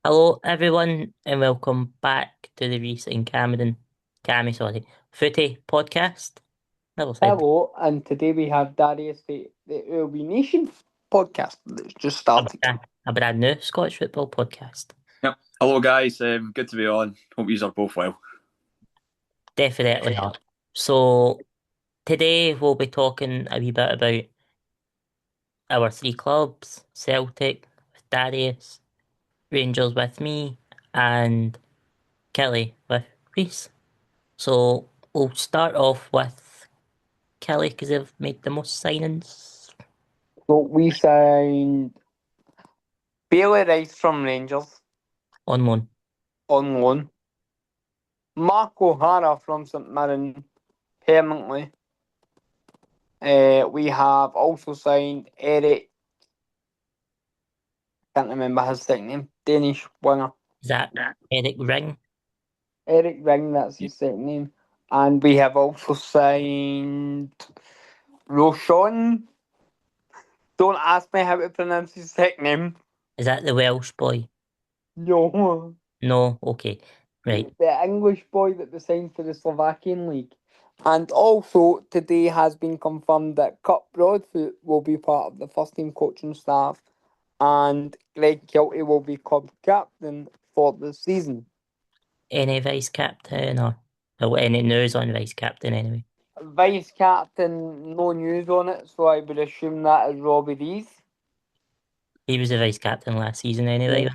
Hello, everyone, and welcome back to the Reese and Footy podcast. Never said that. Hello, and today we have Darius, the Early Nation podcast that's just a started. a brand new Scottish football podcast. Yep. Hello, guys. Good to be on. Hope you are both well. Definitely not. So, today we'll be talking a wee bit about our three clubs: Celtic with Darius, Rangers with me, and Kelly with Reese. So, we'll start off with Kelly because they've made the most signings So we signed Bailey Rice from Rangers on loan. on loan, Mark O'Hara from St Mirren permanently. We have also signed Eric, can't remember his second name, Danish winger. Is that Eric Ring? Eric Ring, that's his second name. And we have also signed Roshan. Don't ask me how to pronounce his second name. Is that the Welsh boy? No. No, okay, right. The English boy that they signed for the Slovakian league. And also, today has been confirmed that Kurt Broadfoot will be part of the first team coaching staff, and Greg Kilty will be club captain for the season. Any vice captain or any news on vice captain anyway? Vice captain, no news on it, so I would assume that is Robbie Rees. He was the vice captain last season anyway. Yes.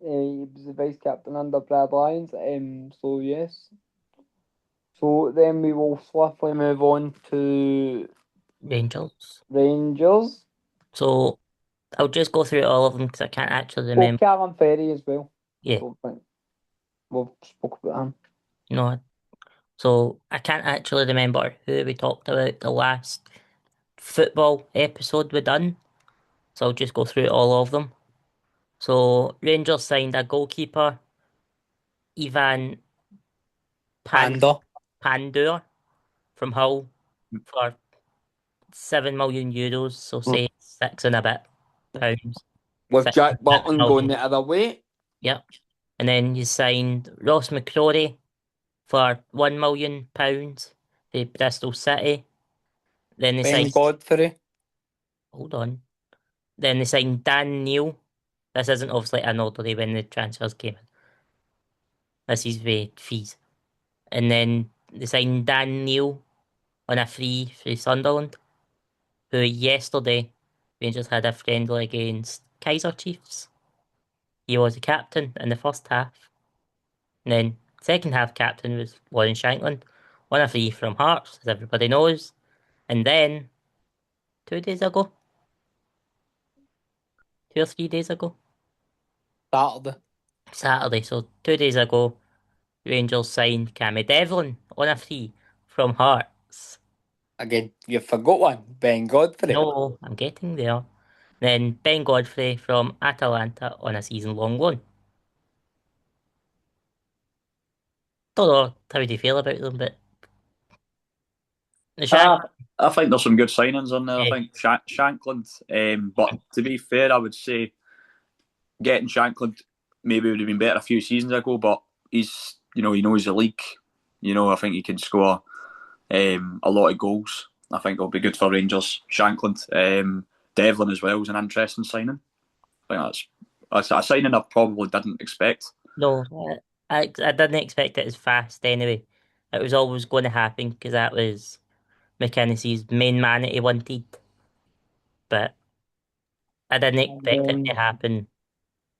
He was the vice captain under Brad Lyons, so yes. So then we will swiftly move on to Rangers. Rangers. So I'll just go through all of them because I can't actually Oh, remember. Callum Ferry as well. Yeah, Don't think we've spoke about him. no. So I can't actually remember who we talked about the last football episode we done. So I'll just go through all of them. So Rangers signed a goalkeeper, Ivan Panda. Pandur from Hull for €7 million, so say six and a bit pounds. With Six Jack and a bit Butland going million. the other way. Yep. And then you signed Ross McCrory for £1 million to Bristol City. Then they Ben signed Godfrey. hold on. Then they signed Dan Neil. This isn't obviously an orderly when the transfers came in. This is the fees. And then they signed Dan Neil on a free for Sunderland, who yesterday Rangers had a friendly against Kaiser Chiefs. He was the captain in the first half. And then second half captain was Warren Shankland. Won a free from Hearts, as everybody knows. And then 2 days ago, 2 or 3 days ago, Saturday. Saturday, so 2 days ago, Rangers signed Cammy Devlin on a free from Hearts. Again, you forgot one. Ben Godfrey. No, I'm getting there. Then Ben Godfrey from Atalanta on a season-long loan. Don't know how do you feel about them, but the Shank, I think there's some good signings on there. I yeah, think Shankland. But to be fair, I would say getting Shankland maybe would have been better a few seasons ago. But he's, he knows the league. I think he can score a lot of goals. I think it'll be good for Rangers. Shankland, Devlin as well is an interesting signing. I think that's a signing I probably didn't expect. no, I didn't expect it as fast anyway. It was always going to happen because that was McKinney's main man that he wanted, but I didn't And expect it to happen.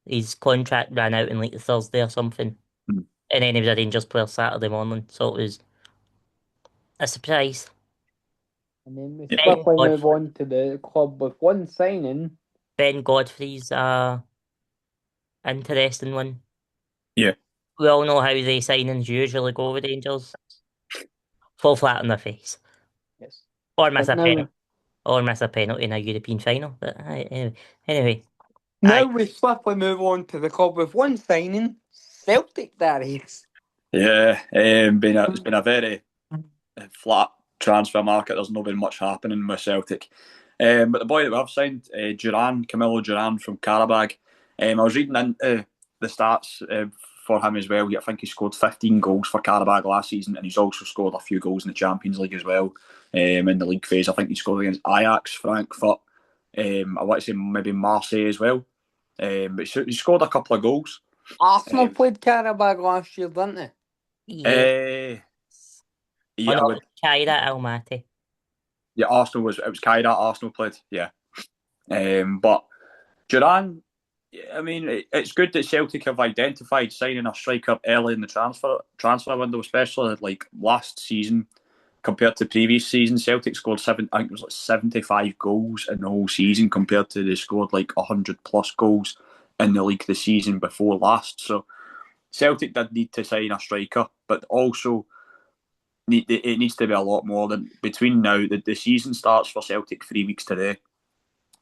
His contract ran out in like Thursday or something, Hmm. and then he was a Rangers player Saturday morning, so it was a surprise. then we Yeah. swiftly move on to the club with one signing. Ben Godfrey's a interesting one. Yeah. We all know how the signings usually go with Rangers. Fall flat on their face. Yes. Or miss But a now, penalty. Or miss a penalty in a European final. But anyway. now Aye. we swiftly move on to the club with one signing. Celtic, that is. Yeah, it's been a very flat transfer market. There's not been much happening with Celtic. But the boy that we have signed, Camilo Duran from Karabag. I was reading into the stats for him as well. I think he scored 15 goals for Karabag last season, and he's also scored a few goals in the Champions League as well. In the league phase, I think he scored against Ajax, Frankfurt. I want to say maybe Marseille as well. But he scored a couple of goals. Arsenal played Karabag last year, didn't they? Yeah. Yeah, I would. Kaira Almaty. Yeah, Arsenal was. It was Kairat Arsenal played. Yeah. But Duran, I mean, it's good that Celtic have identified signing a striker early in the transfer window, especially like last season compared to previous season. Celtic scored I think it was like 75 goals in the whole season compared to they scored like 100 plus goals in the league the season before last. So Celtic did need to sign a striker, but also it needs to be a lot more than between now. The season starts for Celtic 3 weeks today,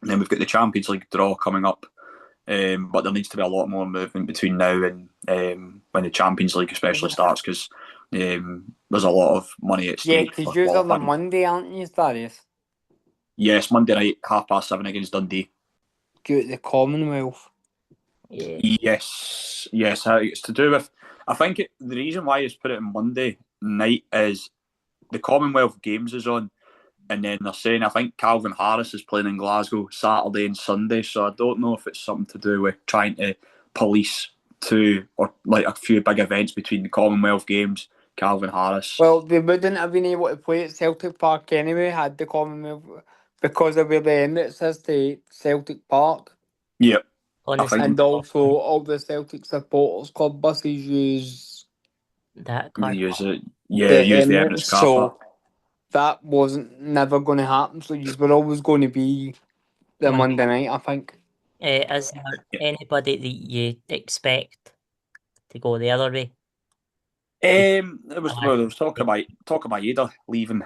and then we've got the Champions League draw coming up. But there needs to be a lot more movement between now and when the Champions League especially starts, because there's a lot of money at Yeah, stake. because you're on the Monday, aren't you, Darius? Yes, Monday night, 7:30 against Dundee. Go to the Commonwealth. Yeah. Yes. It's to do with. I think the reason why it's put it on Monday night is the Commonwealth Games is on, and then they're saying I think Calvin Harris is playing in Glasgow Saturday and Sunday, so I don't know if it's something to do with trying to police two or like a few big events between the Commonwealth Games, Calvin Harris. Well, they wouldn't have been able to play at Celtic Park anyway had the Commonwealth, because of where the Emirates is to Celtic Park. Yep. And also all the Celtic supporters club buses use that car. Use the Emirates car park. so that wasn't never going to happen. So you were always going to be the Monday night, I think. Is there anybody that you expect to go the other way? There was talk about Ida leaving.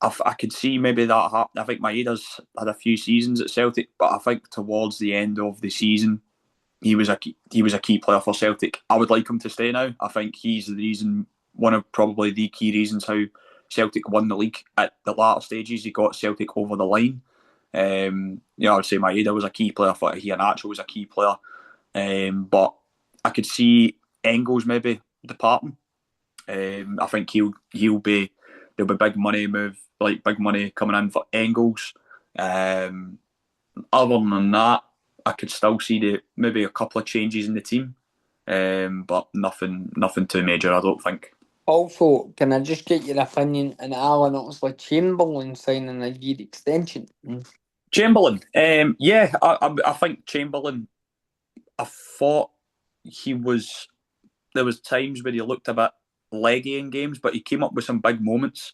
I could see maybe that happen. I think Maeda's had a few seasons at Celtic, but I think towards the end of the season, he was a key player for Celtic. I would like him to stay now. I think he's the reason, one of probably the key reasons how Celtic won the league at the latter stages. He got Celtic over the line. I would say Maeda was a key player for it. Iheanacho was a key player. But I could see Engels maybe departing. I think there'll be big money coming in for Engels. Other than that, I could still see maybe a couple of changes in the team, but nothing too major, I don't think. Also, can I just get your opinion on Alan Oxlade-Chamberlain signing a year extension? Chamberlain, yeah, I think Chamberlain. I thought there was times where he looked a bit leggy in games, but he came up with some big moments.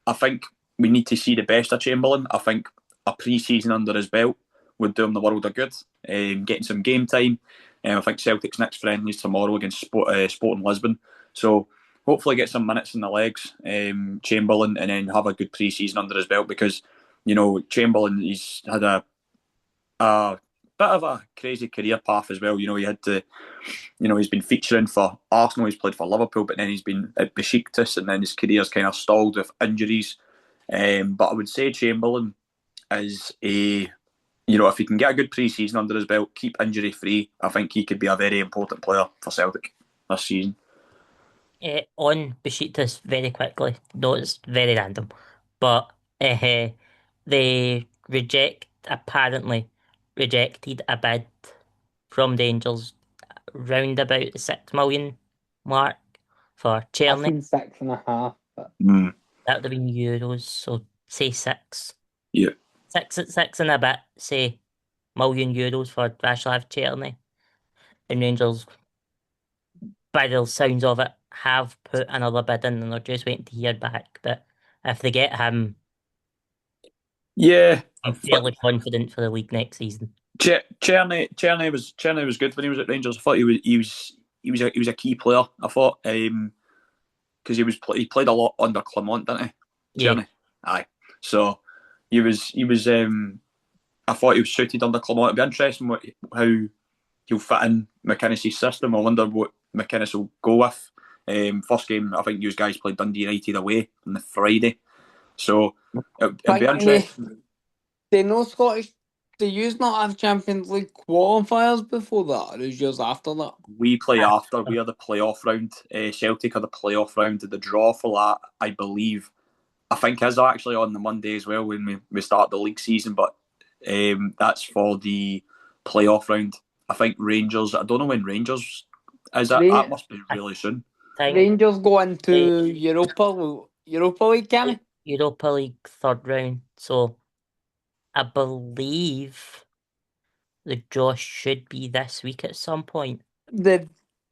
I think we need to see the best of Chamberlain. I think a pre-season under his belt would do him the world of good. Getting some game time. I think Celtic's next friendly is tomorrow against Sporting Lisbon. So hopefully get some minutes in the legs, Chamberlain, and then have a good pre-season under his belt, because Chamberlain, he's had a bit of a crazy career path as well. He had to, he's been featuring for Arsenal, he's played for Liverpool, but then he's been at Besiktas, and then his career's kind of stalled with injuries. But I would say Chamberlain is if he can get a good pre-season under his belt, keep injury free, I think he could be a very important player for Celtic this season. On Besiktas very quickly, no, it's very random, but they apparently rejected a bid from Rangers round about the 6 million mark for I Czerny. think 6.5. But... That would have been euros, so say 6. Yeah. 6 and a bit, say, million euros for Václav Czerny. And Rangers, by the sounds of it, have put another bid in, and they're just waiting to hear back. But if they get him, yeah, I'm fairly confident for the league next season. Czerny was good when he was at Rangers. I thought he was a key player. I thought because he played a lot under Clement, didn't he? Czerny, aye. So he was. I thought he was suited under Clement. It'd be interesting how he'll fit in McInnes' system. I wonder what McInnes will go with. First game, I think you guys played Dundee United away on the Friday. So it'd be interesting. They know Scottish Do you not have Champions League qualifiers before that, or is yours after that? We play Ah, after. We are the playoff round. Celtic are the playoff round. The draw for that, I believe, I think is actually on the Monday as well when we start the league season. But that's for the playoff round. I think Rangers. I don't know when Rangers is it. That Ra- must be really soon. think Rangers go eh, into Europa League, can it? Europa League third round. So I believe the draw should be this week at some point. The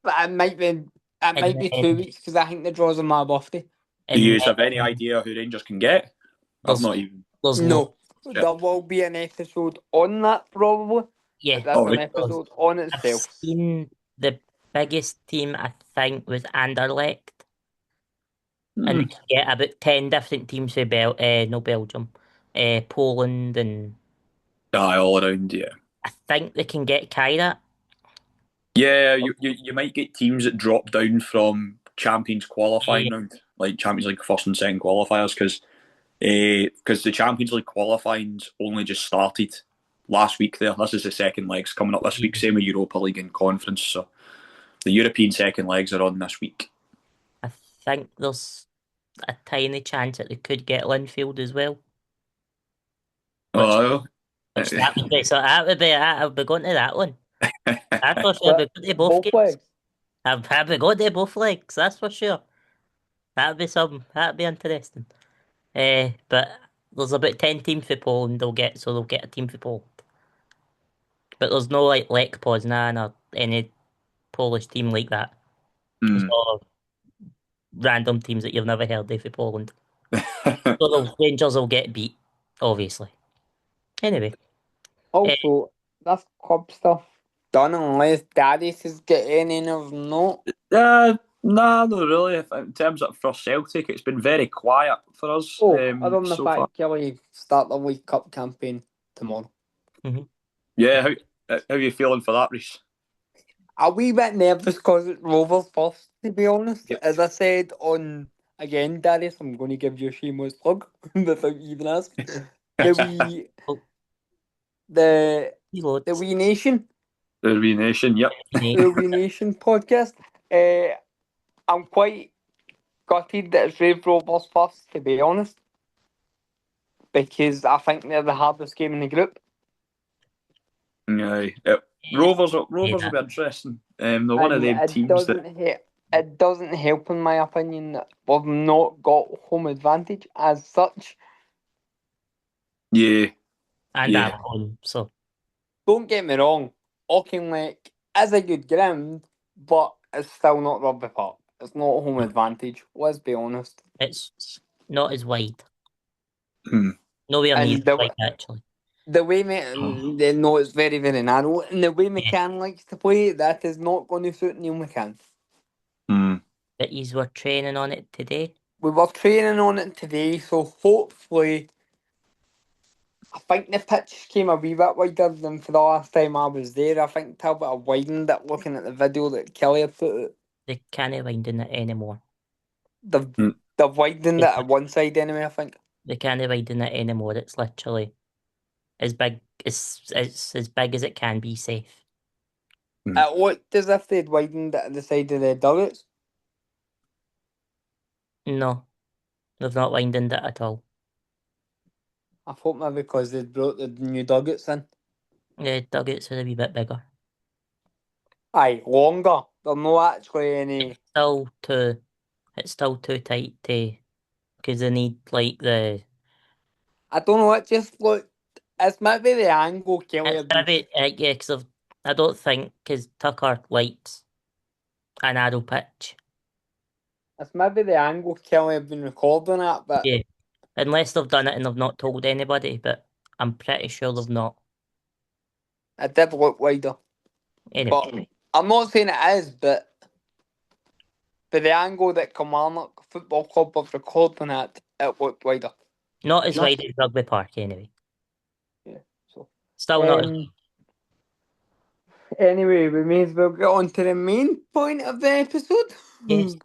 it might be And 2 weeks because I think the draw's on my birthday. Do you and have any then idea who Rangers can get? I've there's not even. there's No, Shit. there will be an episode on that probably, yeah. but that's Oh, an right. episode on I've itself. seen the biggest team I think was Anderlecht, and they Hmm. can get about 10 different teams for no Belgium, Poland, and Aye, all around. Yeah. I think they can get Kyrat. Yeah, you might get teams that drop down from Champions qualifying Yeah, round, like Champions League first and second qualifiers, because the Champions League qualifying's only just started last week. There, this is the second legs coming up this week. yeah. Same with Europa League and Conference. So the European second legs are on this week. I think there's a tiny chance that they could get Linfield as well. Which Oh, which that would be I'll be going to that one. That's for sure. I'll be But going to both both games. legs. I'll be going to both legs, that's for sure. That'd be interesting. But there's about 10 teams for Poland they'll get a team for Poland. But there's no like Lech Poznan or any Polish team like that. It's hmm. all random teams that you've never heard of for Poland. So the Rangers will get beat, obviously. Anyway, Also, that's club stuff done unless Darius is getting any of not. Nah, not really. In terms of for Celtic, it's been very quiet for us Oh, other than the so far. fact Kelly start the League Cup campaign tomorrow. Yeah, how are you feeling for that, Reese? A wee bit nervous because it's Rovers first, to be honest. Yep. As I said on again, Darius, I'm going to give you a shameless plug without even asking. The wee, oh, the reloads. the wee nation, The Renation, yep. the wee nation podcast. I'm quite gutted that it's Rave Rovers first, to be honest, because I think they're the hardest game in the group. Aye. Rovers will be interesting. They're one of And them teams that. it doesn't help, in my opinion, that we've not got home advantage as such. Yeah, And yeah. I'm home, so Don't get me wrong, Auchinleck is a good ground, but it's still not Rugby Park. It's not home advantage, let's be honest. it's not as wide. Hmm. Nowhere near And as wide, actually. the way they know it's very, very narrow, and the way Yeah. McCann likes to play, that is not going to suit Neil McCann. Hmm. But you were training on it today. We were training on it today, so hopefully, I think the pitch came a wee bit wider than for the last time I was there. I think Talbot have widened it looking at the video that Kelly had put out. They can't wind in it anymore. They've, Hmm. they've widened it They, at one side anyway, I think. they can't wind in it anymore. It's literally as big it's as big as it can be safe. It looked as if they'd widened it at the side of the dugouts. No, they've not widened it at all. I thought maybe because they'd brought the new dugouts in. The dugouts are a wee bit bigger. Aye, longer. They're not actually any. It's still too tight to because they need like the I don't know, it just looked. It's maybe the angle Kelly it's had been. maybe yeah because I don't think because Tucker likes a narrow pitch. It's maybe the angle Kelly had been recording at, but Yeah, unless they've done it and they've not told anybody, but I'm pretty sure they've not. it did look wider. Anyway, But I'm not saying it is, but the angle that Kilmarnock Football Club was recording at, it looked wider. not as wide as Rugby Park anyway. Yeah, so. Still not as Anyway, we may as well get on to the main point of the episode. yes.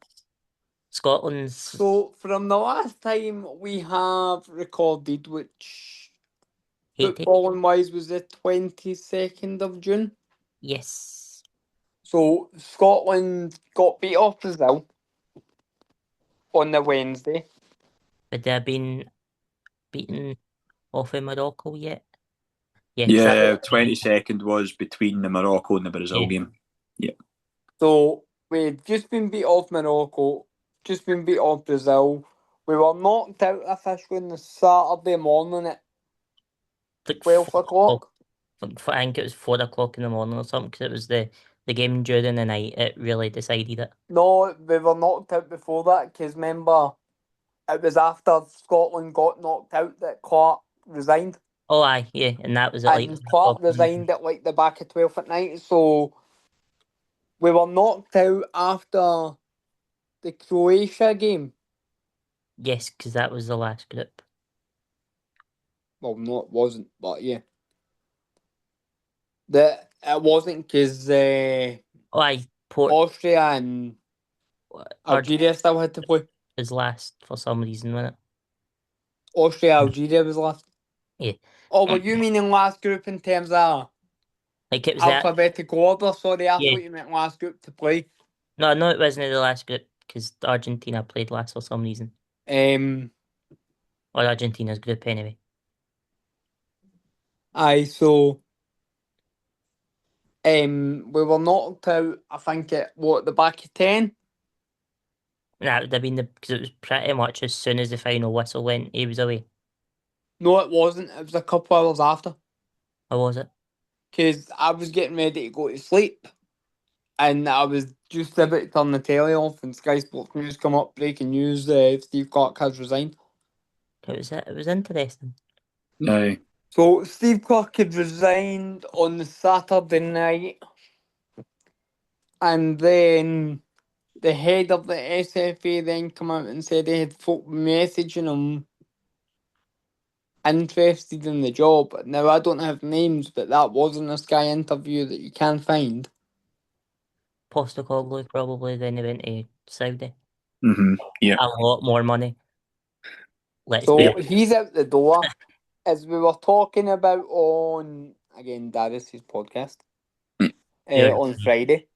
Scotland's So, from the last time we have recorded, which 80. footballing wise was the 22nd of June. Yes. So Scotland got beat off Brazil on the Wednesday. Would they have been beaten off in Morocco yet? Yeah, 'cause that Yeah, was 22nd was between the Morocco and the Brazil game. Yeah. So we'd just been beat off Morocco, just been beat off Brazil. We were knocked out officially on the Saturday morning at like 12 4 o'clock. o'clock. I think it was 4 o'clock in the morning or something, because it was the game during the night. It really decided it. No, we were knocked out before that because remember, it was after Scotland got knocked out that Clark resigned. Oh, aye, yeah, and that was at like And 1 Clark o'clock. resigned at like the back of 12 at night. So we were knocked out after the Croatia game. Yes, because that was the last group. Well, no, it wasn't, but yeah. It wasn't because Oh, aye, Port Austria and Argentina Algeria still had to play. was last for some reason, wasn't Austria, Algeria was last. it? Oh, Yeah. were you meaning last group in terms of Like it was that. alphabetical order? Sorry, I Yeah. thought you meant last group to play. No, it wasn't the last group because Argentina played last for some reason. Um, Or Argentina's group anyway. aye, so we were knocked out, I think, at what, the back of 10? And that would have been because it was pretty much as soon as the final whistle went, he was away. No, it wasn't. It was a couple hours after. Or was it? Because I was getting ready to go to sleep. And I was just about to turn the telly off and Sky Sports News come up, breaking news, Steve Clark has resigned. It was interesting. Aye. So Steve Clark had resigned on the Saturday night, and then the head of the SFA then come out and said they had folk messaging him interested in the job. Now I don't have names, but that wasn't a Sky interview that you can find. Postecoglou probably then he went to Saudi. Yeah. A lot more money. Let's be So honest. he's out the door, as we were talking about on again Darius's podcast Yeah. on Friday.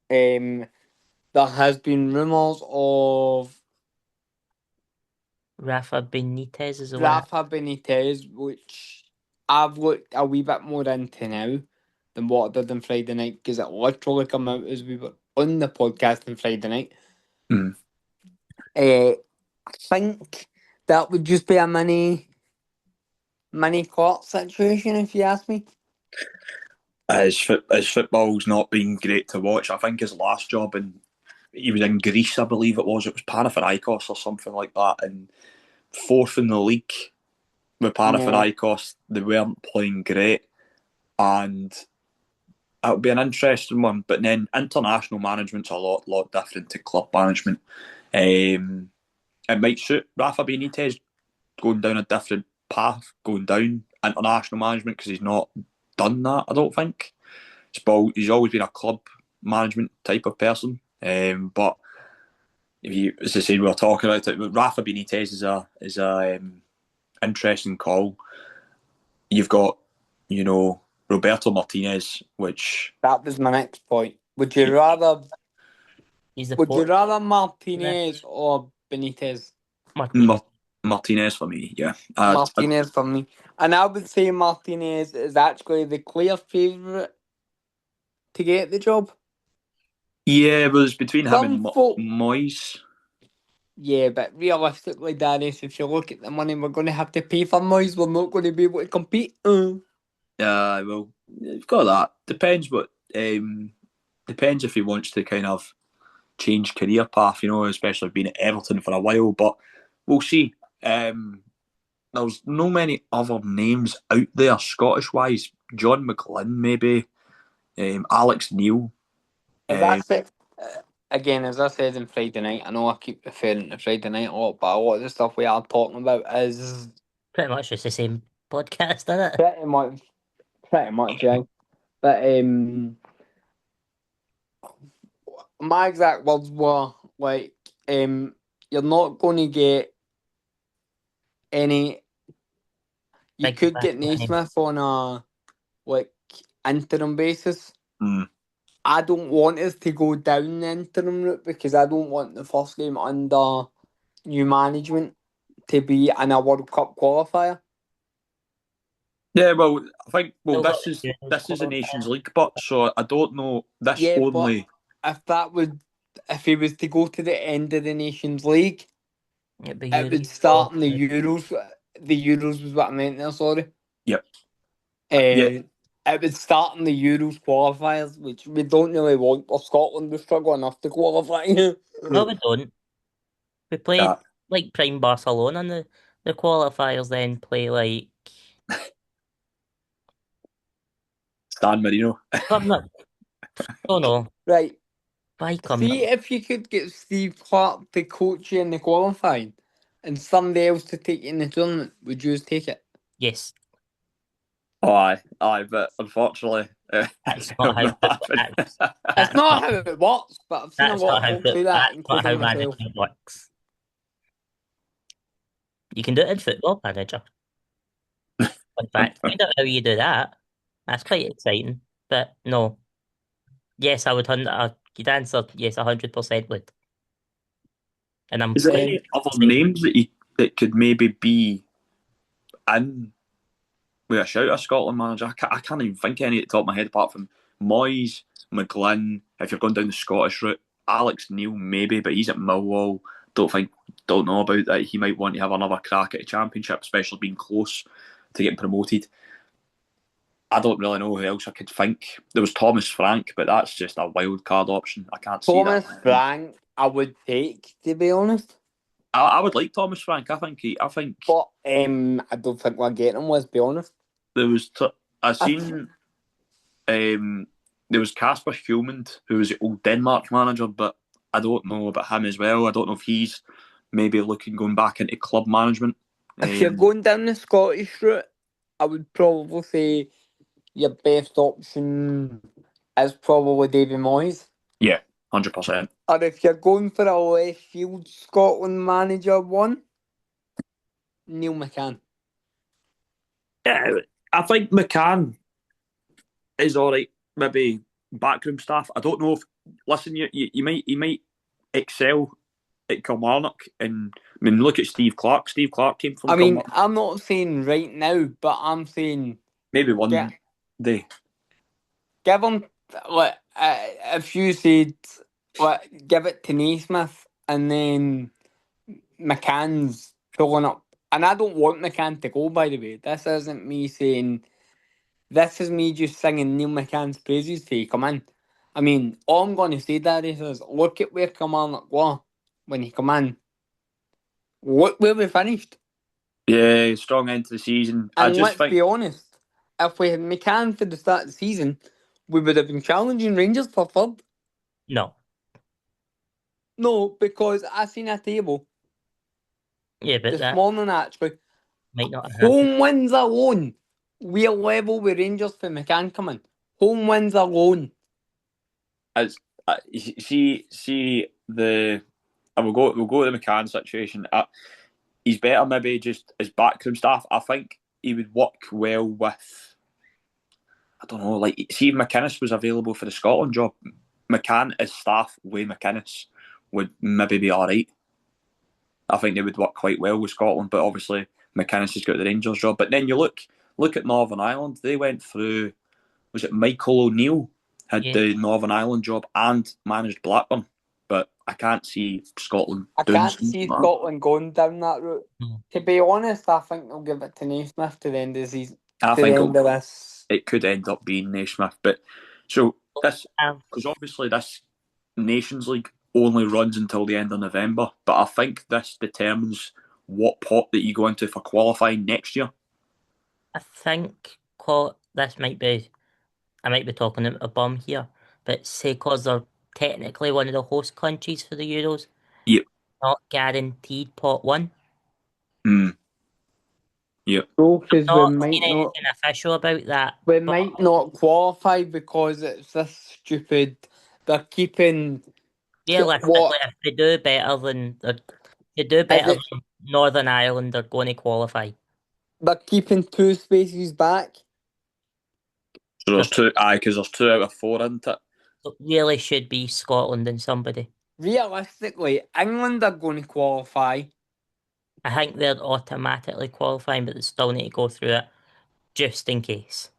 There has been rumours of Rafa Benitez as well. Rafa Benitez, which I've looked a wee bit more into now than what I did on Friday night because it literally came out as we were on the podcast on Friday night. Mm. I think that would just be a mini court situation, if you ask me. His football's not been great to watch. I think his last job, and he was in Greece, I believe it was Panathinaikos or something like that, and fourth in the league with Panathinaikos. They weren't playing great, and it would be an interesting one. But then international management's a lot different to club management. It might suit Rafa Benitez going down a different path, going down international management because he's not done that. I don't think. He's always been a club management type of person. But if you, as I said, we were talking about it. Rafa Benitez is a interesting call. You've got, Roberto Martinez, which That was my next point. Would you rather He's the Martinez or Benitez? Martinez. Martinez for me, yeah. Martinez for me. And I would say Martinez is actually the clear favourite to get the job. Yeah, it was between him and folk- Moyes. Yeah, but realistically, Darius, if you look at the money we're going to have to pay for Moyes, we're not going to be able to compete. Well, you've got that. Depends if he wants to kind of change career path, especially being at Everton for a while. But we'll see. There's no many other names out there Scottish wise. John McGlynn, maybe. Alex Neil. That's it. Again, as I said on Friday night, I know I keep referring to Friday night a lot, but a lot of the stuff we are talking about is Pretty much just the same podcast, isn't it? pretty much, yeah. But my exact words were like, you're not going to get any You Big could get Sebastian. Naismith on a like interim basis. Mm. I don't want us to go down the interim route because I don't want the first game under new management to be in a World Cup qualifier. Yeah, well, I think Still got this is a Nations League, but so I don't know. This Yeah, but only. if he was to go to the end of the Nations League, It'd be it would Euros start in the qualified. Euros. The Euros was what I meant there. Sorry. Yep. Yeah. It would start in the Euros qualifiers, which we don't really want. For Scotland, we struggle enough to qualify. No, we don't. We play Yeah. like prime Barcelona in the qualifiers, then play like San Marino. something that, don't know. Right. Why come See if you could get Steve Clark to coach you in the qualifying and somebody else to take you in the tournament, would you take it? Yes, Oh, aye, but unfortunately, that's it not will how not happen. It's not how it works, but I've seen a lot of folk say that, that's not how including myself. management works. You can do it in Football Manager. In fact, find out how you do that. That's quite exciting. But no, yes, I would. You'd answer yes, 100% would. And I'm Is there quite any other excited. names that could maybe be in with a shout of Scotland manager? I can't even think of any at the top of my head apart from Moyes, McGlynn. If you're going down the Scottish route, Alex Neil maybe, but he's at Millwall. Don't know about that. He might want to have another crack at the Championship, especially being close to getting promoted. I don't really know who else I could think. There was Thomas Frank, but that's just a wild card option. I can't see Thomas that. Frank, I would take, to be honest. I would like Thomas Frank. I think But I don't think we're getting him, let's be honest. there was. I I seen there was Casper Hjulmand, who was the old Denmark manager, but I don't know about him as well. I don't know if he's maybe looking going back into club management. If you're going down the Scottish route, I would probably say your best option is probably Davy Moyes. Yeah, 100%. Or if you're going for a left field Scotland manager one, Neil McCann. Yeah, I think McCann is all right. Maybe backroom staff. I don't know if. Listen, you might excel at Kilmarnock, and I mean, look at Steve Clark. Steve Clark came from I mean, Kilmarnock. I'm not saying right now, but I'm saying Maybe get, one day. give him, like, if you said, like, give it to Naismith and then McCann's pulling up. And I don't want McCann to go, by the way. This isn't me saying, this is me just singing Neil McCann's praises for you come in. I mean, all I'm going to say, Darius, is look at where Kilmarnock were when he come in. Look where we finished. Yeah, strong end to the season. I And just let's think be honest, if we had McCann for the start of the season, we would have been challenging Rangers for third. No. No, because I seen a table Yeah, but this that morning actually. might not happen. Home wins alone. We're level with Rangers for McCann coming. Home wins alone. as see the. And we'll go to the McCann situation. He's better maybe just as backroom staff. I think he would work well with. I don't know, like see if McInnes was available for the Scotland job. McCann as staff with McInnes would maybe be all right. I think they would work quite well with Scotland, but obviously McInnes has got the Rangers job. But then you look at Northern Ireland. They went through. Was it Michael O'Neill had Yeah. the Northern Ireland job and managed Blackburn? But I can't see Scotland I doing can't something see like that. Scotland going down that route. No. To be honest, I think they'll give it to Naismith to the end of the season. I To the think end of this. it could end up being Naismith. But so this, Um, because obviously this Nations League only runs until the end of November, but I think this determines what pot that you go into for qualifying next year. I think this might be. I might be talking out a bum here, but say because they're technically one of the host countries for the Euros, Yep. not guaranteed pot one. Mm. Yep. No, because we Not might seen not. anything official about that. We But might not qualify because it's this stupid. They're keeping realistically, what if they do better than is it? Northern Ireland, they're going to qualify. They're keeping 2 spaces back. So there's two, because there's 2 out of 4, isn't it? So it really should be Scotland and somebody. Realistically, England are going to qualify. I think they're automatically qualifying, but they still need to go through it just in case.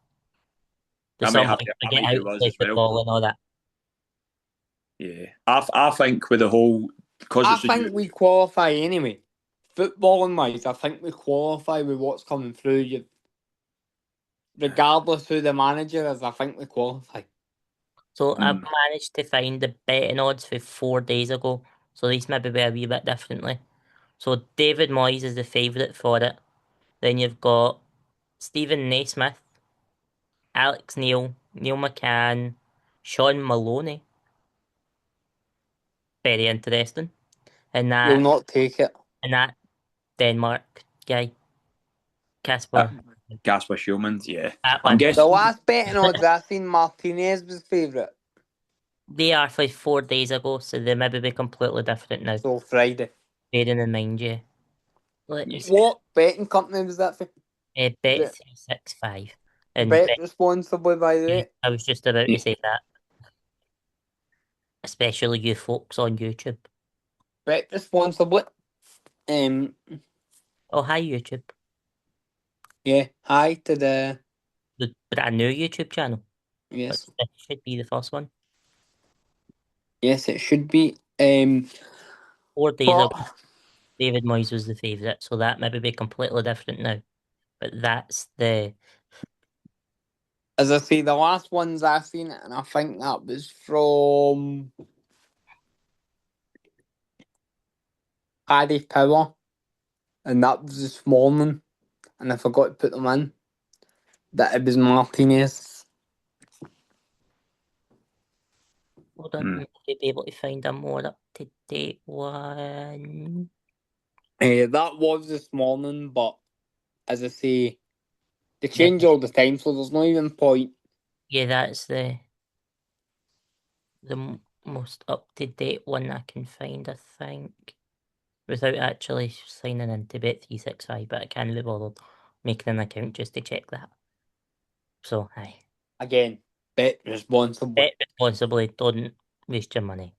There's I somebody to get might out do and us play as well. football and all that. Yeah, I think with the whole, because I it's the think we qualify anyway. Footballing wise, I think we qualify with what's coming through. Regardless who the manager is, I think we qualify. So I've managed to find the betting odds for 4 days ago. So these maybe be a wee bit differently. So David Moyes is the favourite for it. Then you've got Stephen Naismith, Alex Neil, Neil McCann, Sean Maloney. Very interesting. And You'll that not take it. and that Denmark guy, uh, Casper. Casper Schumann's. Yeah, That I'm one. The guessing. last betting odds I seen, Martinez was favourite. They are for 4 days ago, so they maybe be completely different now. So Friday. Bearing in mind, yeah. Let me Yeah. see. What betting company was that for? Bet Bet, 365. And bet responsibly, by the way. I was just about to Yeah. say that. Especially you folks on YouTube. Bet responsibly. Um, Oh, hi, YouTube. yeah. Hi to the The brand new YouTube channel. yes, This should be the first one. yes, it should be. 4 days ago, But David Moyes was the favourite, so that maybe be completely different now. But that's the as I say, the last ones I seen, and I think that was from Harry Power, and that was this morning, and I forgot to put them in. That it was Martinez. hold on, to be able to find a more up to date one. That was this morning, but as I say, they Yeah, change all the time, so there's no even point. yeah, that's the most up to date one I can find, I think, without actually signing into Bet365. But I can't be bothered making an account just to check that. So, hi. Again, bet responsibly. Bet responsibly. Don't waste your money.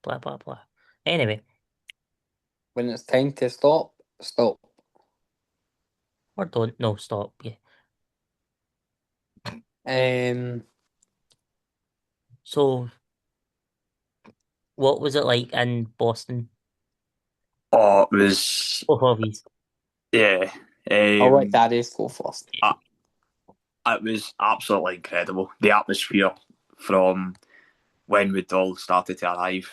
Blah blah blah. Anyway, When it's time to stop, stop. or don't. No, stop. Yeah. Um, So, what was it like in Boston? Oh, it was, Both of these. yeah. I'll let Darius go first. It was absolutely incredible. The atmosphere from when we'd all started to arrive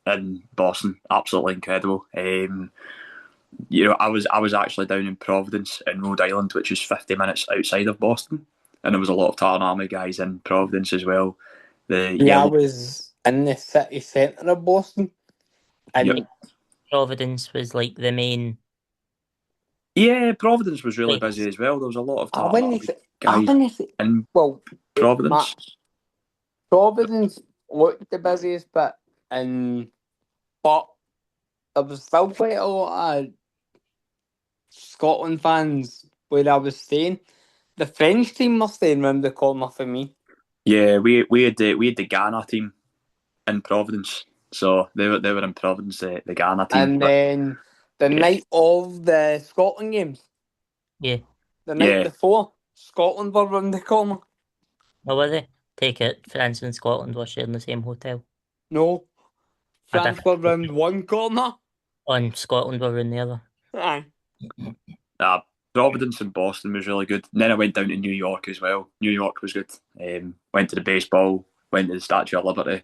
in Boston, absolutely incredible. I was actually down in Providence in Rhode Island, which is 50 minutes outside of Boston, and there was a lot of Tarn Army guys in Providence as well. The Yeah, I yellow, was in the city centre of Boston, and yep. Providence was like the main Yeah, Providence was really place. busy as well. There was a lot of I Tartan wouldn't Army say, I guys wouldn't say, in well, Providence. Providence looked the busiest bit, and but there was still quite a lot of Scotland fans where I was staying. The French team were staying round the corner for me. Yeah, we had the Ghana team in Providence, so they were in Providence, the Ghana team. And But then the yeah, night of the Scotland games, Yeah. the night yeah, before, Scotland were round the corner. Or were they? Take it. France and Scotland were sharing the same hotel. No, A France different were hotel. round one corner. And Scotland were in the other. Aye. uh, Providence and Boston was really good. And then I went down to New York as well. New York was good. Went to the baseball, went to the Statue of Liberty.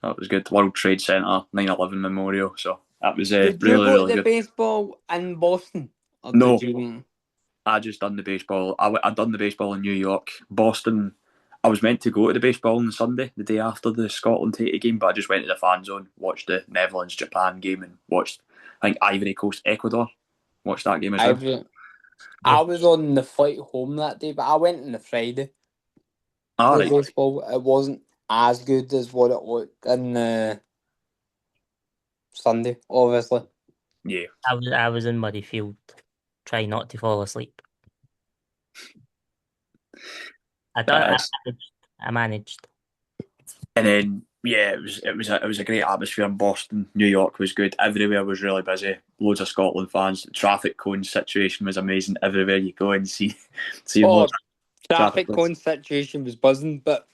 That was good. World Trade Center, 9/11 Memorial. So that was Did you really, go to really the good. baseball in Boston? Or did No, you? I just done the baseball. I done the baseball in New York. Boston, I was meant to go to the baseball on Sunday, the day after the Scotland Haiti game, but I just went to the fan zone, watched the Netherlands Japan game, and watched, I think, Ivory Coast Ecuador. Watched that game as well. I was on the flight home that day, but I went on the Friday. All The right. baseball, it wasn't as good as what it looked in Sunday, obviously. Yeah. I was in Muddyfield, trying not to fall asleep. I done. It I is. managed. I managed. And then yeah, it was a great atmosphere in Boston. New York was good. Everywhere was really busy. Loads of Scotland fans. The traffic cone situation was amazing. Everywhere you go and see loads Oh, of traffic traffic cones. cone situation was buzzing, but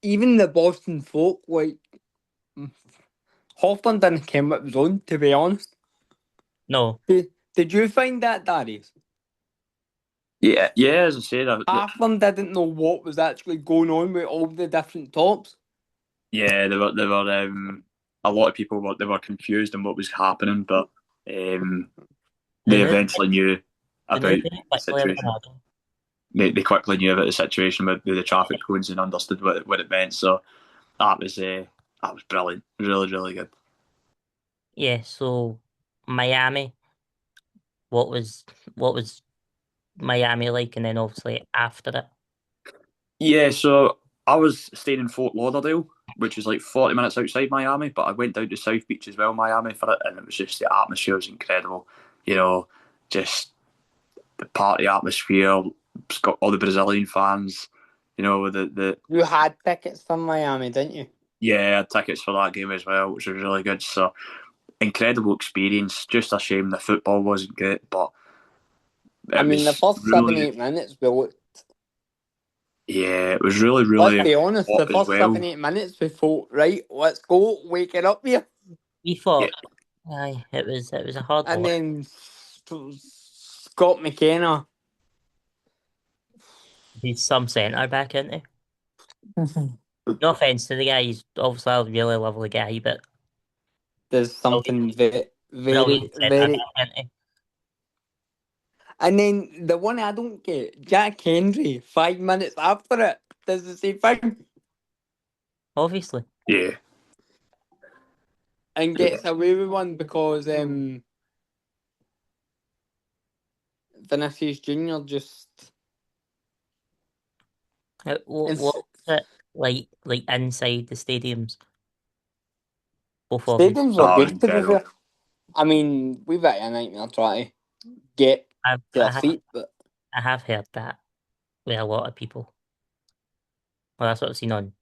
even the Boston folk, like, Hoffman didn't care what was on, to be honest. No, Did you find that, Darius? Yeah, yeah. As I said, Half of them didn't know what was actually going on with all the different tops. yeah, there were a lot of people were confused on what was happening, but the they new eventually knew the new about very the quickly. I would situation. imagine. They quickly knew about the situation with the traffic cones and understood what it meant. So that was brilliant. Really, really good. Yeah. So Miami. What was what was Miami like, and then obviously after it. Yeah, so I was staying in Fort Lauderdale, which is like 40 minutes outside Miami, but I went down to South Beach as well, Miami, for it, and it was just the atmosphere was incredible. You know, just the party atmosphere. It's got all the Brazilian fans. You know, the You had tickets from Miami, didn't you? yeah, I had tickets for that game as well, which was really good. So incredible experience. Just a shame the football wasn't great, but I it mean, the was first seven, really 8 minutes, we looked. yeah, it was really Let's really be honest, hot the as first well. 7, 8 minutes, we thought, right, let's go, wake it up here. We Yeah, thought, aye, it was a hard And one. then Scott McKenna. He's some centre back, isn't he? No offense to the guy, he's obviously a really lovely guy, but There's brilliant, something very, very, brilliant centre very. back, isn't he? And then the one I don't get, Jack Henry, 5 minutes after it, does the same thing Obviously. yeah, and yeah. gets away with one because Vinicius Junior just. What It's, was it like inside the stadiums? Both of them. stadiums were Oh, it was good, to be incredible. fair. I mean, we've had a nightmare trying to get I've to a seat, but I have heard that with a lot of people. Well, that's what I've seen on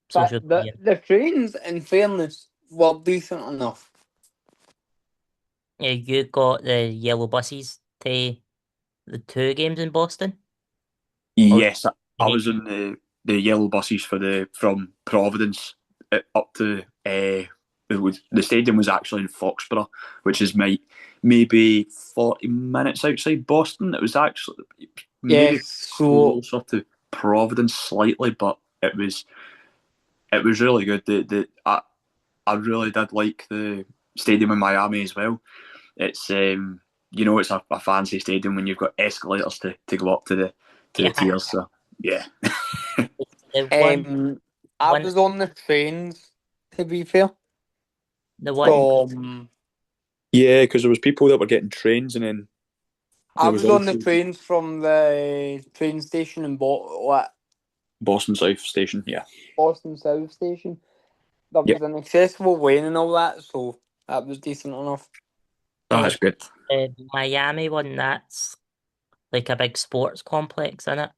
social the media. the trains, in fairness, were decent enough. Yeah, you got the yellow buses to the two games in Boston, or Yes, I the was in the yellow buses from Providence up to the stadium was actually in Foxborough, which is maybe 40 minutes outside Boston. It was actually maybe Yes, so closer to Providence slightly, but it was really good. I really did like the stadium in Miami as well. It's it's a fancy stadium when you've got escalators to go up to the yeah, tiers. So yeah, the I one, was on the trains, to be fair, the one. from yeah, because there was people that were getting trains, and then I there was was on the also trains from the train station in Boston South Station. Yeah, Boston South Station. There yeah, was an accessible lane and all that, so that was decent enough. So that's good. the Miami one, that's like a big sports complex in it.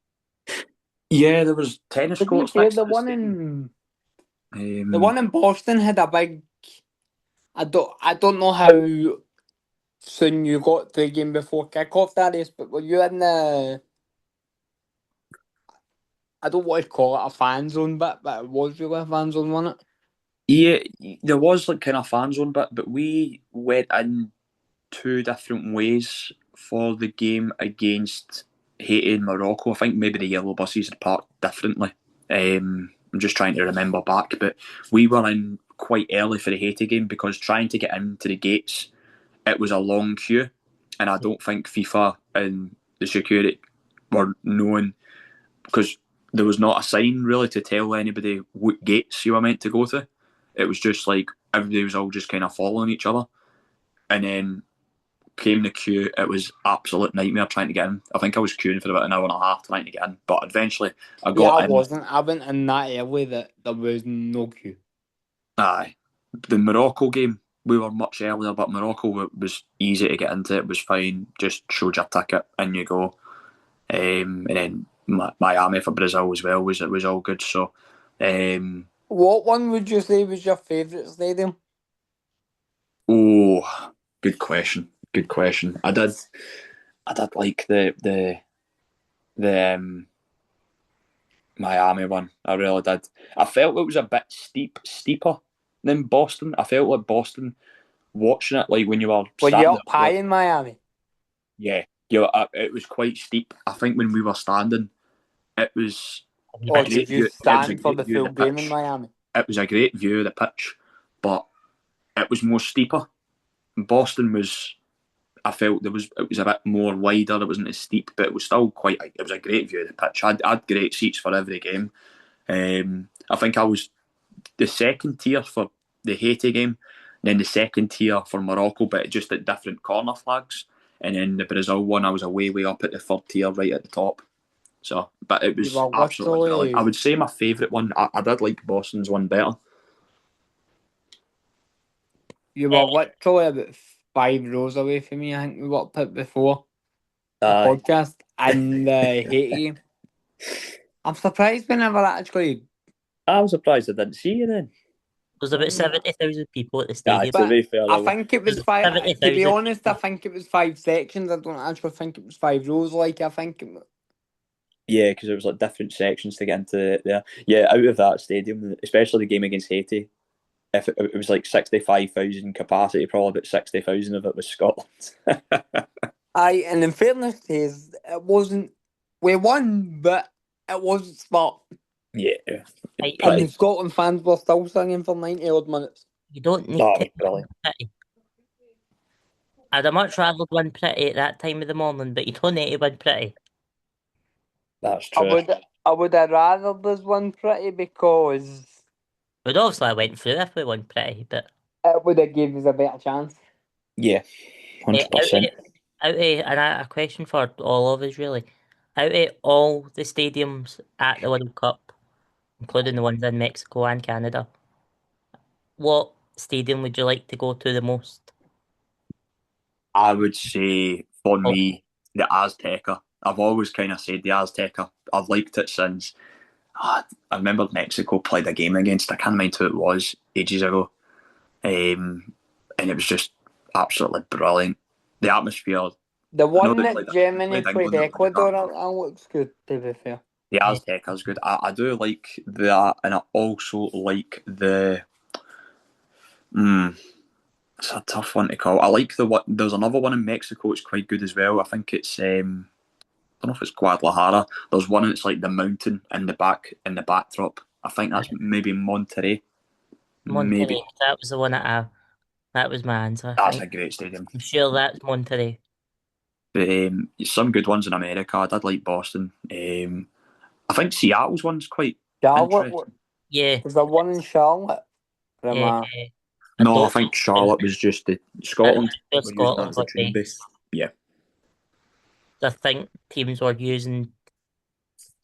Yeah, there was tennis To be courts fair, next to the stadium. the Um, one in Boston had a big. I don't know how soon you got to the game before kickoff, Darius, but were you in the? I don't want to call it a fan zone bit, but it was really a fan zone, wasn't it? yeah, there was like kind of fan zone bit, but we went in two different ways for the game against Haiti and Morocco. I think maybe the yellow buses had parked differently. I'm just trying to remember back, but we were in quite early for the Haiti game because trying to get into the gates, it was a long queue, and I don't think FIFA and the security were knowing because there was not a sign really to tell anybody what gates you were meant to go to. It was just like everybody was all just kind of following each other, and then came the queue. It was absolute nightmare trying to get in. I think I was queuing for about an hour and a half trying to get in, but eventually I Yeah, I got in. wasn't. I went in that early that there was no queue. Aye, the Morocco game we were much earlier, but Morocco was easy to get into. It was fine. Just showed your ticket and you go. And then Miami for Brazil as well was all good. So, What one would you say was your favourite stadium? oh, good question. Good question. I did like the Miami one. I really did. I felt it was a bit steeper than Boston. I felt like Boston watching it, like when you were Were you standing up high in Miami? yeah, it was quite steep. I think when we were standing, it was a Or great did you view. It was a stand for great the view of full the game in pitch. Miami? It was a great view of the pitch, but it was more steeper. Boston was. I felt it was a bit more wider. It wasn't as steep, but it was still quite. It was a great view of the pitch. I had great seats for every game. I think I was the second tier for the Haiti game, then the second tier for Morocco, but just at different corner flags. And then the Brazil one, I was way up at the third tier, right at the top. So, but it You was were absolutely brilliant. I literally would say my favourite one. I did like Boston's one better. You were literally about 5 rows away from me. I think we worked out before the Aye, podcast and the Haiti. I'm surprised we never actually. I was surprised I didn't see you then. There's about 70,000 people at the Aye, stadium. to But be fair, I think it was There's five. To be 70,000 honest, I think it was 5 sections. I don't actually think it was 5 rows. Like I think it was. yeah, because there was like different sections to get into there. Yeah, out of that stadium, especially the game against Haiti, if it was like 65,000 capacity, probably about 60,000 of it was Scotland. Aye, and in fairness to us, it wasn't. We won, but it wasn't smart. Yeah, I, And the pretty. Scotland fans were still singing for 90 odd minutes. you don't need That to was brilliant. pretty. I'd have much rather win pretty at that time of the morning, but you don't need to win pretty. That's I true. would I would have rather this one pretty because But obviously I went through if we won pretty, but it would have gave us a better chance. Yeah, eh, out 100%. of, and a question for all of us really, out of all the stadiums at the World Cup, including the ones in Mexico and Canada, what stadium would you like to go to the most? I would say for Oh, me, the Azteca. I've always kind of said the Azteca. I've liked it since. I remember Mexico played a game against. I can't remember who it was ages ago, and it was just absolutely brilliant. The atmosphere. The I know one that they Germany played played England. It was Ecuador, absolutely. that looks good, to be fair. The yeah. Azteca is good. I do like that, and I also like the. Mm, it's a tough one to call. I like the what. There's another one in Mexico. It's quite good as well. I think it's. I don't know if it's Guadalajara. There's one that's like the mountain in the backdrop. I think that's maybe Monterrey. Maybe Monterrey, that was the one that was my answer, I that's think. a great stadium. I'm sure that's Monterrey. But some good ones in America. I did like Boston. I think Seattle's one's quite Charlotte, interesting. Yeah, was there one in Charlotte? From, yeah. I No, I don't think think Charlotte was just the that's Scotland. where We're using that Scotland as the were training base. based. Yeah, I think teams were using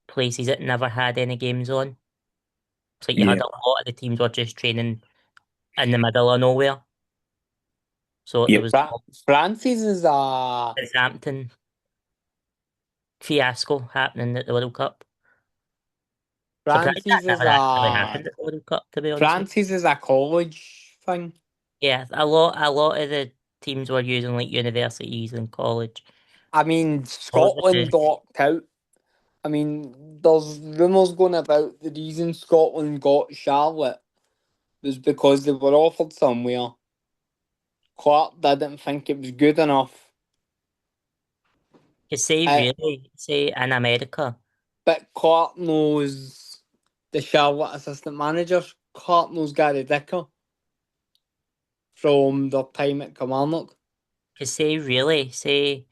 places that never had any games on. So you yeah, had a lot of the teams were just training in the middle of nowhere. So there yeah. was Francis is a Southampton fiasco happening at the World Cup. Surprised that Francis is never actually a happened at the World Cup, to be honest with Francis is a college thing. you. Yeah, a lot of the teams were using like universities and college. I mean, What was Scotland it? locked out. I mean, there's rumours going about the reason Scotland got Charlotte was because they were offered somewhere. Clark didn't think it was good enough. You say Uh, really, say in America, but Clark knows the Charlotte assistant manager. Clark knows Gary Dicker from their time at Kilmarnock. you say really, say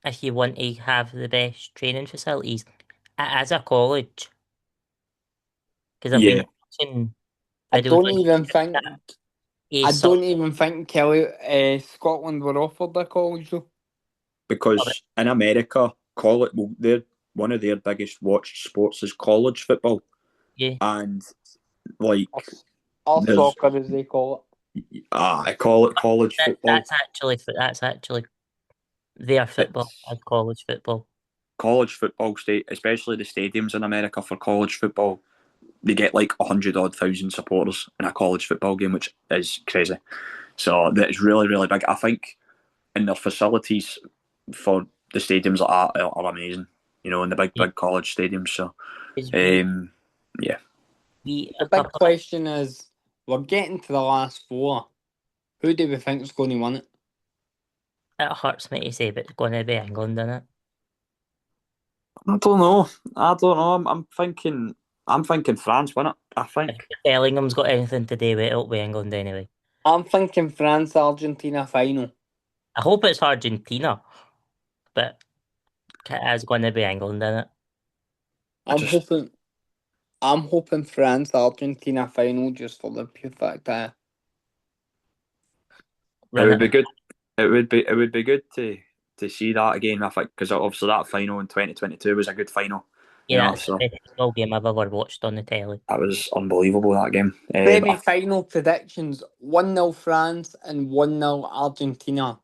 if you want to have the best training facilities, as a college, because I've been Yeah, watching I videos don't on even YouTube think that a I sub don't even think Scotland were offered a college though. of it, because in America, college, well, they're one of their biggest watched sports is college football, yeah, and like Or there's soccer as they call I call it college that football. that's actually their football It's as college football. college football state, especially the stadiums in America for college football, they get like 100,000 supporters in a college football game, which is crazy. So that is really, really big. I think in their facilities for the stadiums like that are amazing. You know, in the big, Yeah, big college stadiums. So, because um, yeah, we The a big couple. question is, we're getting to the last four. Who do we think is going to win it? It hurts me to say, but it's going to be England in it. I don't know. I don't know. I'm thinking France win it. I If think. Bellingham's got anything to do with it, it'll be England anyway. I'm thinking France Argentina final. I hope it's Argentina, but it is going to be England in it. I I'm just. hoping I'm hoping France Argentina final just for the pure fact that It Run would it. be good. It would be good to see that again. I think because obviously that final in 2022 was a good final. You Yeah, know, that's the so best football game I've ever watched on the telly. that was unbelievable that game. semi final predictions 1-0 France and 1-0 Argentina.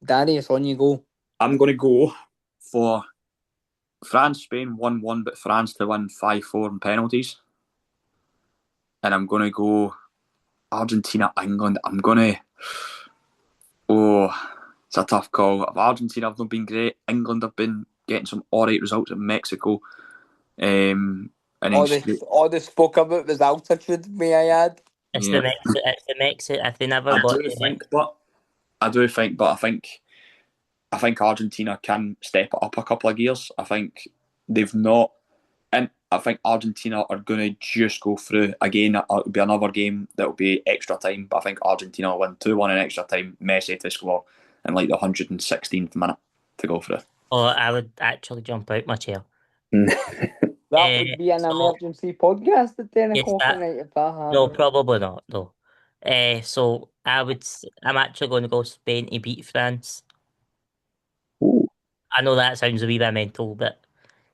Darius, on you go. I'm going to go for France Spain 1-1, but France to win 5-4 in penalties, and I'm going to go Argentina England. I'm going to. Oh, it's a tough call. Argentina have not been great. England have been getting some alright results in Mexico. And then All they spoke about was altitude, may I add. It's the yeah, Mexico. It's the Mexico. If they never I got do the think, but I think Argentina can step it up a couple of gears. I think they've not, and I think Argentina are going to just go through again. It'll be another game that will be extra time, but I think Argentina will win 2-1 in extra time. Messi to score in like the 116th minute to go through. or I would actually jump out my chair. That would be an So emergency podcast at 10 yes, o'clock at that night if that no, happened. probably not though. So I'm actually going to go Spain to beat France. Ooh. I know that sounds a wee bit mental, but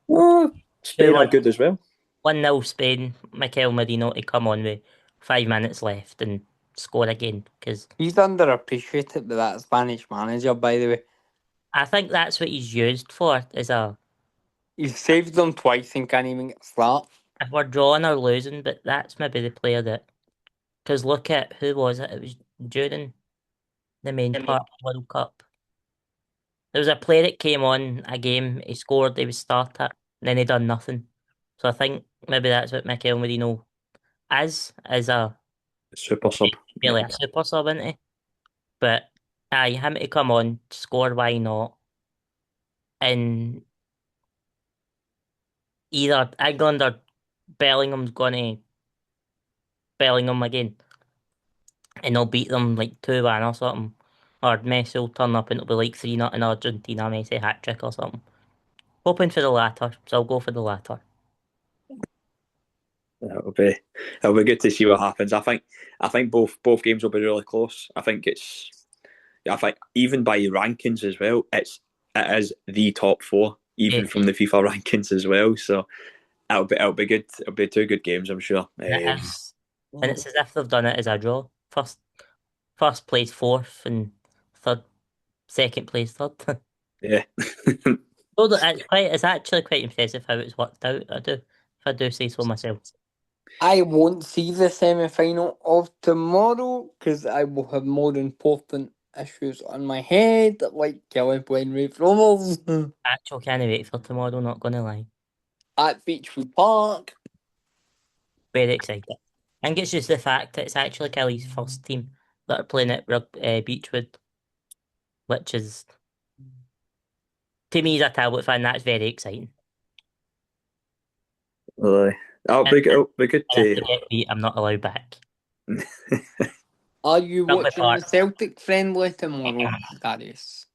Oh, Spain are 2-1, good as well. 1-0 Spain. Mikel Merino to come on with 5 minutes left and score again because He's underappreciated by that Spanish manager, by the way. I think that's what he's used for. Is a He's saved them twice and can't even get a start. if we're drawing or losing, but that's maybe the player that because look at who was it? It was during the main part of the World Cup. There was a player that came on a game, he scored, he was starter, and then he done nothing. So I think maybe that's what Mikel Merino is a Super sub. Yeah. really a super sub, isn't he? But aye, him to come on, score, why not? And either England or Bellingham's gonna Bellingham again. And they'll beat them like 2-1 or something. Or Messi will turn up and it'll be like 3-0 in Argentina, Messi hat trick or something. Hoping for the latter, so I'll go for the latter. It'll be good to see what happens. I think both games will be really close. I think even by rankings as well, it is the top four, Yeah, even from the FIFA rankings as well. So it'll be good. It'll be two good games, I'm sure. and and it's as if they've done it as a draw. First place fourth and third second place third. Yeah. So it's actually quite impressive how it's worked out. If I do say so myself. I won't see the semi final of tomorrow because I will have more important issues on my head, like Kelly playing Rafe Rovers Actually can't wait for tomorrow, not gonna lie. at Beechwood Park. Very excited. I think it's just the fact that it's actually Kelly's first team that are playing at Beechwood, which is to me as a Talbot fan, that's very exciting. Aye. And, It'll be good and if to. they get beat, I'm not allowed back. Are you Rugby watching the Park. Celtic friendly tomorrow, Darius?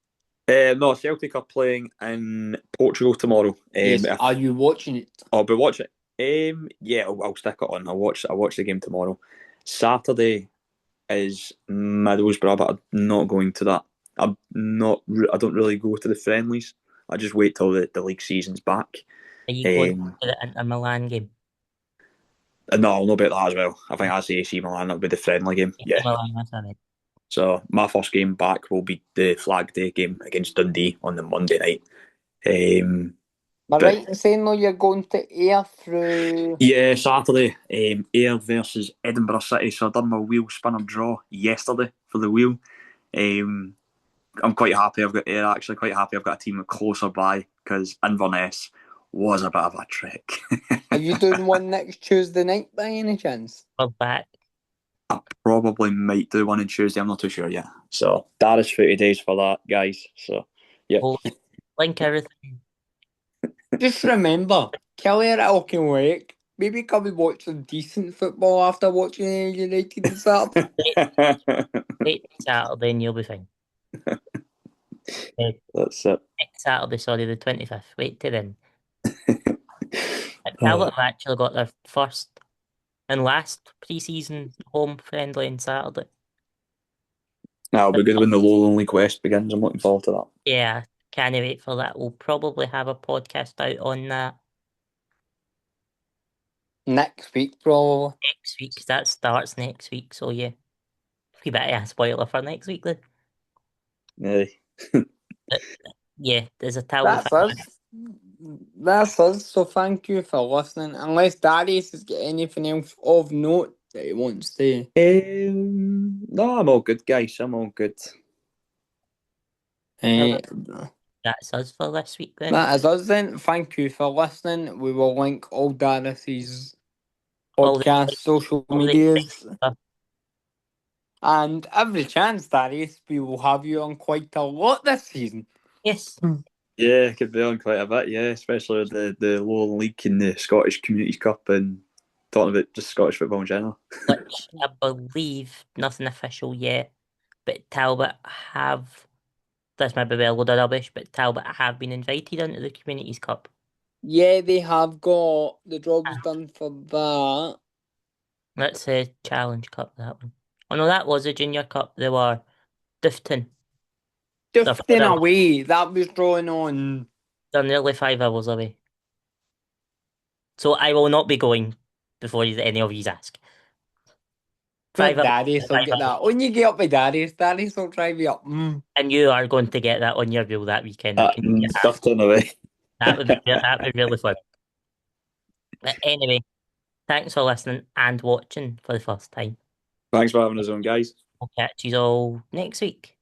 No, Celtic are playing in Portugal tomorrow. Yes, are If you watching it? I'll be watching it. Yeah, I'll stick it on. I'll watch the game tomorrow. Saturday is Middlesbrough, but I'm not going to that. I'm not. I don't really go to the friendlies. I just wait till the league season's back. Are you going to Um, the Inter Milan game? and no, I'll know about that as well. I think that's the AC Milan. That'll be the friendly game. AC Yeah. Milan, that's what I meant. So my first game back will be the Flag Day game against Dundee on the Monday night. Um, Am I but right in saying though you're going to Ayr through? yeah, Saturday, Ayr versus Edinburgh City. So I done my wheel spinner draw yesterday for the wheel. Um, I'm quite happy I've got Ayr, actually quite happy I've got a team closer by, because Inverness was a bit of a trek. Are you doing one next Tuesday night by any chance? We're back. I probably might do one on Tuesday, I'm not too sure yet. So that is 30 days for that, guys. So yeah. We'll link everything. Just remember, Kelly at Alkin Lake. Maybe come and watch some decent football after watching United and Saturday. Wait Saturday and you'll be fine. That's it. Next Saturday, sorry, the 25th. Wait till then. Oh. Talbot have actually got their first and last pre-season home friendly on Saturday. That'll be good when the Lowland League West begins. I'm looking forward to that. Yeah, can't wait for that. We'll probably have a podcast out on that Next week, probably. next week, 'cause that starts next week. So yeah, we better a spoiler for next week then. Yeah. But, yeah, there's a Talbot That's fan. us. That's us. So thank you for listening. Unless Darius has got anything else of note that he wants to. No, I'm all good, guys. I'm all good. Uh, That's us for this week then. that is us then. Thank you for listening. We will link all Darius's All the podcast, social all the medias, stuff. and every chance, Darius, we will have you on quite a lot this season. Yes, Yeah, could be on quite a bit, yeah, especially with the Lowland League and the Scottish Communities Cup and talking about just Scottish football in general. which I believe nothing official yet, but Talbot have. This might be a load of rubbish, but Talbot have been invited into the Communities Cup. Yeah, they have got the jobs done for that. That's a Challenge Cup, that one. Oh no, that was a Junior Cup. They were Dufton. Drifting away, that was drawn on. They're nearly 5 hours away. So I will not be going before any of you ask. But 5 hours. Darius will 5 get hours. that. When you get up with Darius, Darius will drive you up. And you are going to get that on your wheel that weekend. I can see that. Stuff turned away. That would be really fun. But anyway, thanks for listening and watching for the first time. Thanks for having us on, guys. We'll catch you all next week.